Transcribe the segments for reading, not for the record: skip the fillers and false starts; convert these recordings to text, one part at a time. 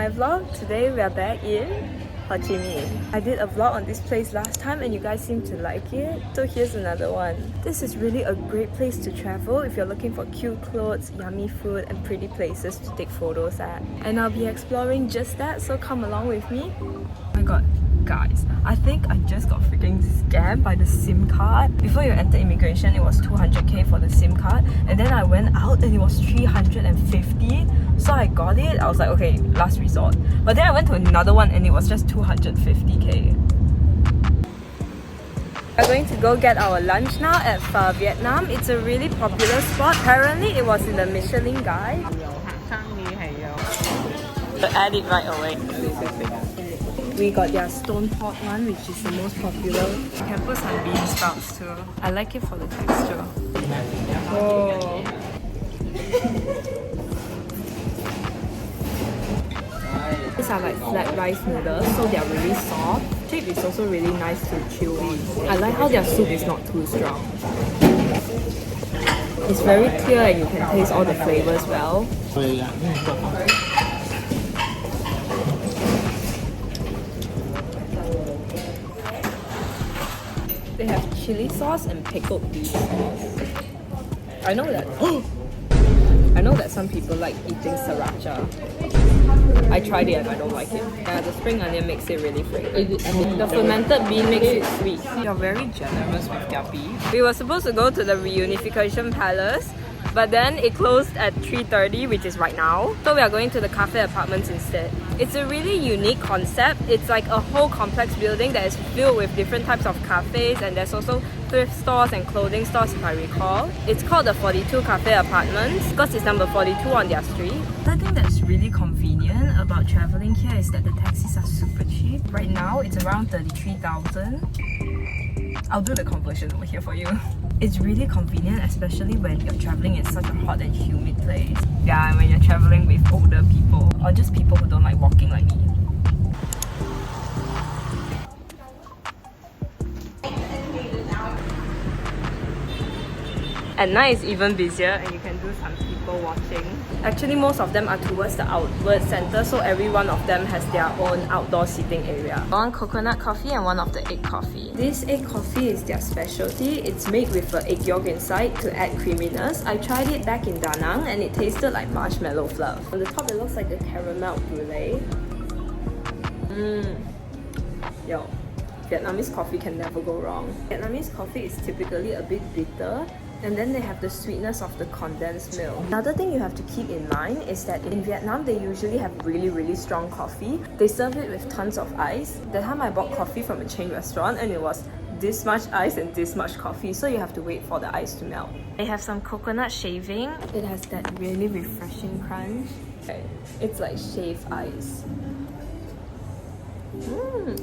my vlog. Today we are back in Ho Chi Minh. I did a vlog on this place last time and you guys seem to like it. So here's another one. This is really a great place to travel if you're looking for cute clothes, yummy food and pretty places to take photos at. And I'll be exploring just that, so come along with me. Oh my god. Guys, I think I just got freaking scammed by the SIM card. Before you enter immigration, it was 200k for the SIM card, and then I went out and it was 350. So I got it. I was like, okay, last resort. But then I went to another one and it was just 250k. We're going to go get our lunch now at Phở Vietnam. It's a really popular spot. Apparently, it was in the Michelin guide. So add it right away. We got their stone pot one, which is the most popular. You can put some bean sprouts too. I like it for the texture. Oh. These are like flat rice noodles, so they are really soft. Shape is also really nice to chew on. I like how their soup is not too strong. It's very clear and you can taste all the flavors well. They have chili sauce and pickled beef sauce. I know that some people like eating sriracha. I tried it and I don't like it. Yeah, the spring onion makes it really fragrant. The fermented bean makes it sweet. They're very generous with their beef. We were supposed to go to the Reunification Palace, but then it closed at 3:30, which is right now. So we are going to the cafe apartments instead. It's a really unique concept. It's like a whole complex building that is filled with different types of cafes, and there's also thrift stores and clothing stores if I recall. It's called the 42 Cafe Apartments because it's number 42 on their street. The thing that's really convenient about traveling here is that the taxis are super cheap. Right now it's around 33,000. I'll do the conversion over here for you. It's really convenient, especially when you're traveling in such a hot and humid place. Yeah, and when you're traveling with older people or just people who don't like walking like me. At night it's even busier and you can do some people watching. Actually, most of them are towards the outward center, so every one of them has their own outdoor seating area. One coconut coffee and one of the egg coffee. This egg coffee is their specialty. It's made with an egg yolk inside to add creaminess. I tried it back in Da Nang and it tasted like marshmallow fluff. On the top it looks like a caramel brulee. Yo, Vietnamese coffee can never go wrong. Vietnamese coffee is typically a bit bitter, and then they have the sweetness of the condensed milk. Another thing you have to keep in mind is that in Vietnam, they usually have really strong coffee. They serve it with tons of ice. That time I bought coffee from a chain restaurant and it was this much ice and this much coffee, so you have to wait for the ice to melt. They have some coconut shaving. It has that really refreshing crunch. It's like shaved ice.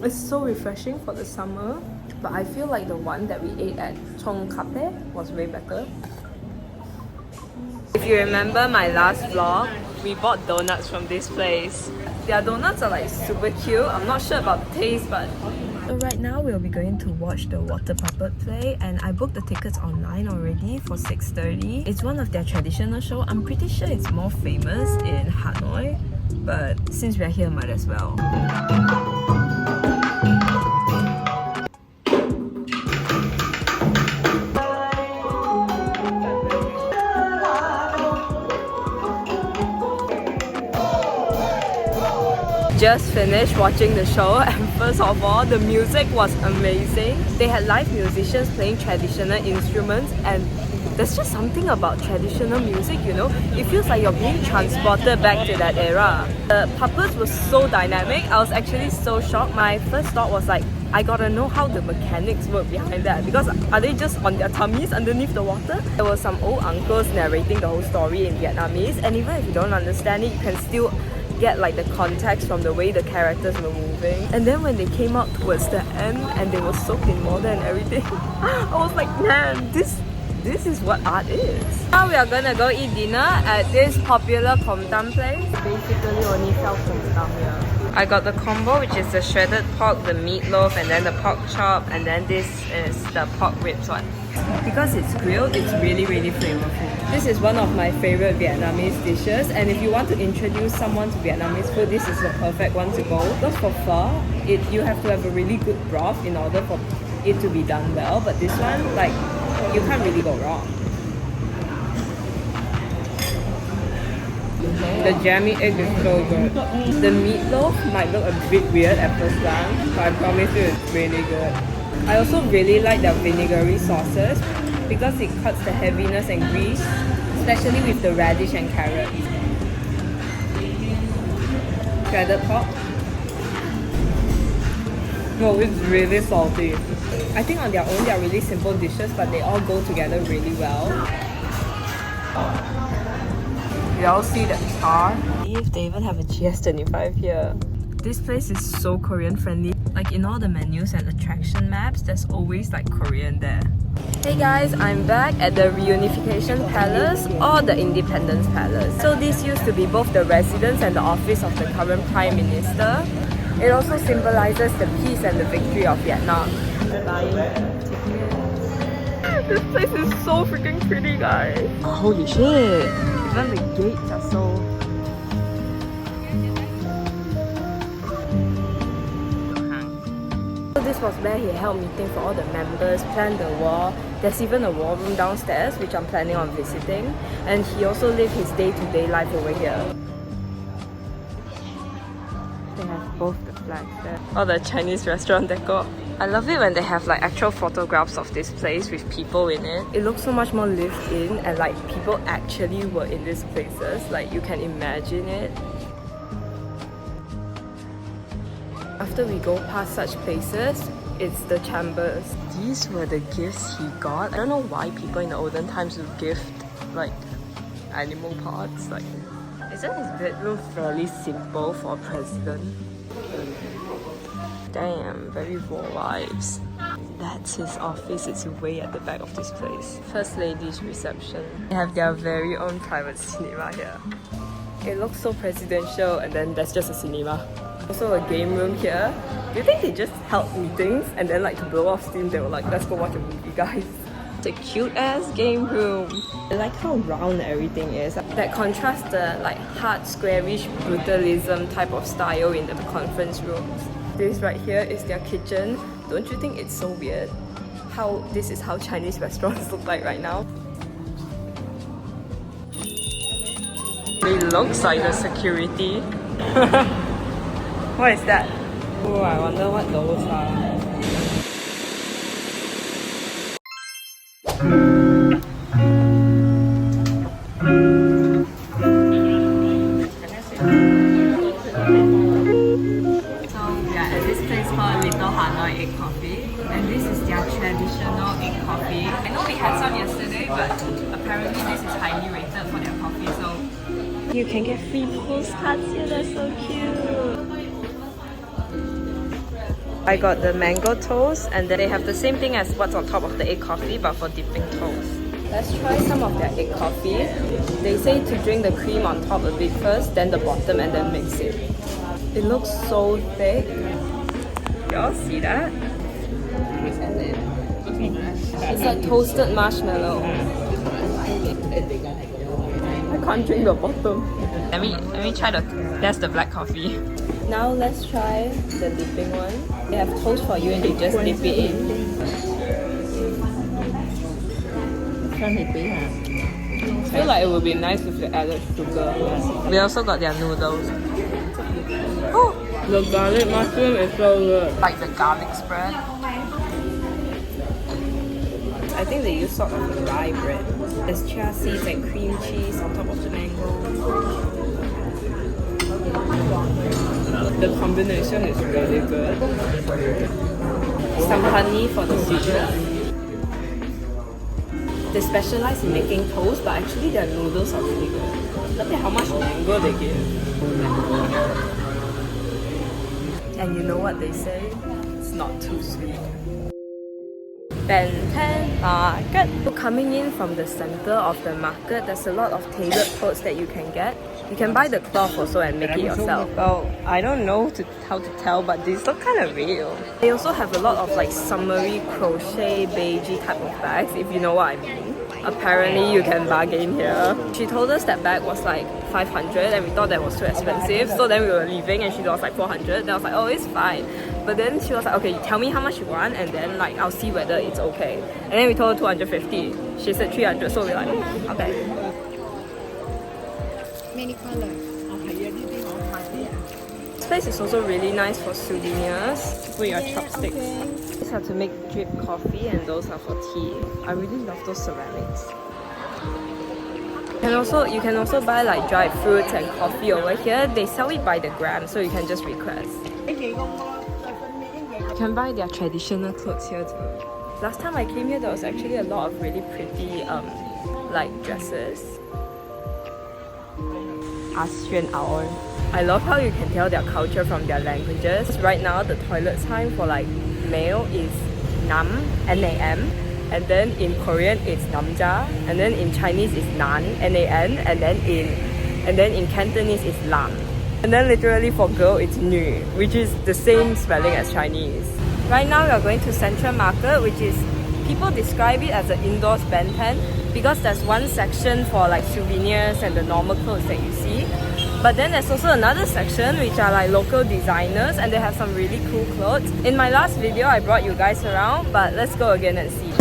It's so refreshing for the summer. But I feel like the one that we ate at Chong Cafe was way better. If you remember my last vlog, we bought donuts from this place. Their donuts are like super cute. I'm not sure about the taste, but... So right now we'll be going to watch the water puppet play, and I booked the tickets online already for 6:30. It's one of their traditional shows. I'm pretty sure it's more famous in Hanoi, but since we're here, might as well. Just finished watching the show, and first of all, the music was amazing. They had live musicians playing traditional instruments, and there's just something about traditional music, you know? It feels like you're being transported back to that era. The puppets were so dynamic. I was actually so shocked. My first thought was like, I gotta know how the mechanics work behind that, because are they just on their tummies underneath the water? There were some old uncles narrating the whole story in Vietnamese, and even if you don't understand it, you can still get like the context from the way the characters were moving. And then when they came out towards the end and they were soaked in water and everything, I was like, man, this is what art is. Now we are gonna go eat dinner at this popular Kom Tam place. Basically only sell Kom Tam here. I got the combo, which is the shredded pork, the meatloaf, and then the pork chop, and then this is the pork ribs one. Because it's grilled, it's really flavorful. This is one of my favorite Vietnamese dishes, and if you want to introduce someone to Vietnamese food, this is the perfect one to go. Because for pho, you have to have a really good broth in order for it to be done well, but this one, like, you can't really go wrong. The jammy egg is so good. The meatloaf might look a bit weird at first glance, but I promise you it's really good. I also really like their vinegary sauces because it cuts the heaviness and grease, especially with the radish and carrots. Shredded pork. No, it's really salty. I think on their own they are really simple dishes, but they all go together really well. You all see the char? They even have a GS25 here. This place is so Korean friendly. Like in all the menus and attraction maps, there's always like Korean there. Hey guys, I'm back at the Reunification Palace or the Independence Palace. So this used to be both the residence and the office of the current Prime Minister. It also symbolizes the peace and the victory of Vietnam. This place is so freaking pretty, guys. Holy shit! Even the gates are so... So this was where he held meeting for all the members, planned the war. There's even a war room downstairs, which I'm planning on visiting. And he also lived his day-to-day life over here. They have both the flags there. All the Chinese restaurant decor. I love it when they have like actual photographs of this place with people in it. It looks so much more lived in, and like people actually were in these places. Like you can imagine it. After we go past such places, it's the chambers. These were the gifts he got. I don't know why people in the olden times would gift like animal parts. Like, isn't his bedroom fairly simple for a president? Damn, very war vibes. That's his office. It's way at the back of this place. First Lady's reception. They have their very own private cinema here. It looks so presidential, and then there's just a cinema. Also a game room here. Do you think they just held meetings and then like to blow off steam they were like, let's go watch a movie, guys? It's a cute ass game room. I like how round everything is. That contrasts the like hard squarish brutalism type of style in the conference rooms. This right here is their kitchen. Don't you think it's so weird? How this is how Chinese restaurants look like right now. It looks like the security. What is that? Oh, I wonder what those are. Hanoi egg coffee, and this is their traditional egg coffee. I know we had some yesterday, but apparently this is highly rated for their coffee, so you can get free postcards here. They're so cute. I got the mango toast, and then they have the same thing as what's on top of the egg coffee, but for dipping toast. Let's try some of their egg coffee. They say to drink the cream on top a bit first, then the bottom, and then mix it. It looks so thick. Y'all see that? It's like toasted marshmallow. I can't drink the bottom. Let me try that's the black coffee. Now let's try the dipping one. They have toast for you and you just dip it in. I feel like it would be nice if they added sugar. We also got their noodles. Oh! The garlic mushroom is so good. Like the garlic spread. I think they use sort of rye bread. There's chia seeds and cream cheese on top of the mango. The combination is really good. Some honey for the sweetness. They specialize in making toast, but actually their noodles are really good. Look at how much mango they give. And you know what they say? It's not too sweet. Ben Market. So coming in from the center of the market, there's a lot of tailored clothes that you can get. You can buy the cloth also and make it yourself. Well, I don't know how to tell, but these look kind of real. They also have a lot of like summery crochet beigey type of bags, if you know what I mean. Apparently you can bargain here. She told us that bag was like 500 and we thought that was too expensive. So then we were leaving and she was like 400. Then I was like, oh, it's fine. But then she was like, okay, tell me how much you want and then like I'll see whether it's okay. And then we told her 250. She said 300, so we're like, okay. Many colors. This place is also really nice for souvenirs. To put your chopsticks. These are to make drip coffee and those are for tea. I really love those ceramics. You can also buy like dried fruits and coffee over here. They sell it by the gram, so you can just request. You can buy their traditional clothes here too. Last time I came here, there was actually a lot of really pretty like dresses. I love how you can tell their culture from their languages. Right now, the toilet time for like male is nam, N-A-M, and then in Korean it's namja, and then in Chinese it's nan, N-A-N, and then in Cantonese it's lam. And then literally for girl it's nu, which is the same spelling as Chinese. Right now we are going to Central Market, which is, people describe it as an indoors Ben 10 because there's one section for like souvenirs and the normal clothes that you see. But then there's also another section which are like local designers and they have some really cool clothes. In my last video I brought you guys around, but let's go again and see.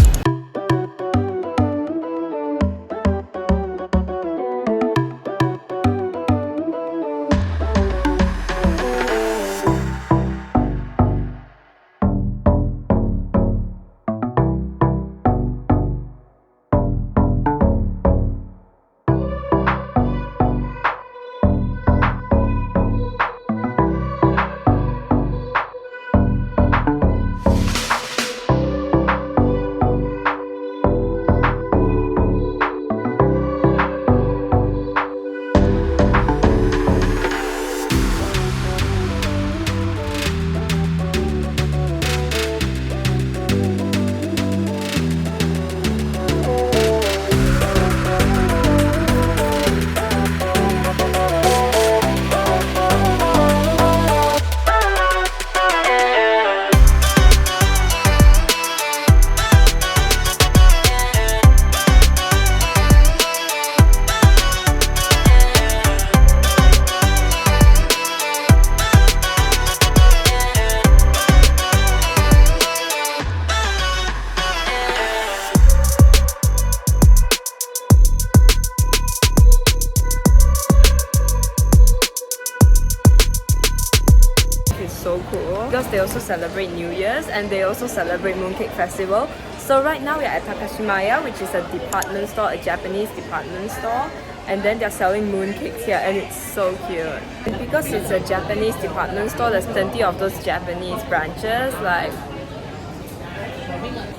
So cool because they also celebrate New Year's and they also celebrate Mooncake Festival. So right now we are at Takashimaya, which is a department store, a Japanese department store, and then they're selling mooncakes here and it's so cute. And because it's a Japanese department store, there's plenty of those Japanese branches, like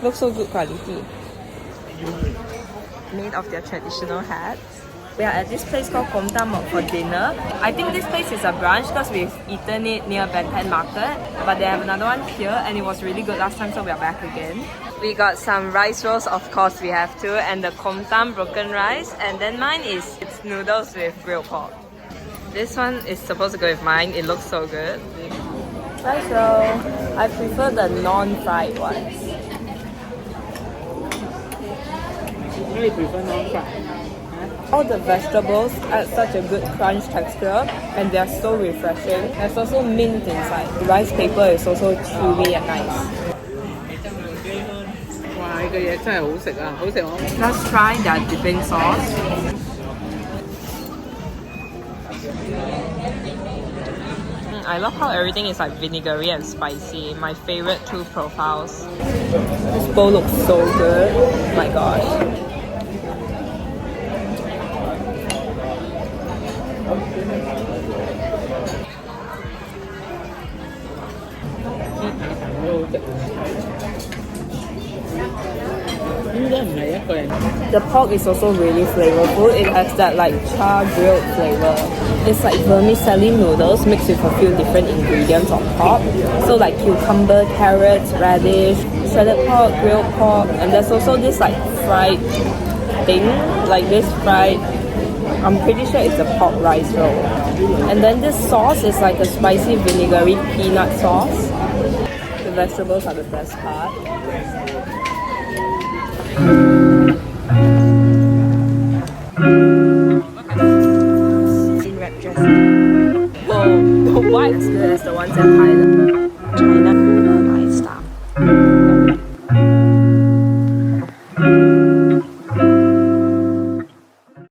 looks so good quality. Made of their traditional hats. We are at this place called Komtam for dinner. I think this place is a brunch because we've eaten it near Bantan Market, but they have another one here and it was really good last time, so we are back again. We got some rice rolls, of course we have to, and the Komtam broken rice, and then mine is it's noodles with grilled pork. This one is supposed to go with mine, it looks so good. Rice roll. I prefer the non-fried ones. Really prefer non-fried. All the vegetables add such a good crunch texture and they are so refreshing. There's also mint inside. The rice paper is also chewy and nice. Let's try their dipping sauce. I love how everything is like vinegary and spicy. My favorite two profiles. This bowl looks so good. Oh my gosh. The pork is also really flavorful. It has that like char grilled flavor. It's like vermicelli noodles mixed with a few different ingredients on top. So like cucumber, carrots, radish, shredded pork, grilled pork, and there's also this like fried thing, like this fried I'm pretty sure it's a pork rice roll. And then this sauce is like a spicy vinegary peanut sauce. The vegetables are the best part.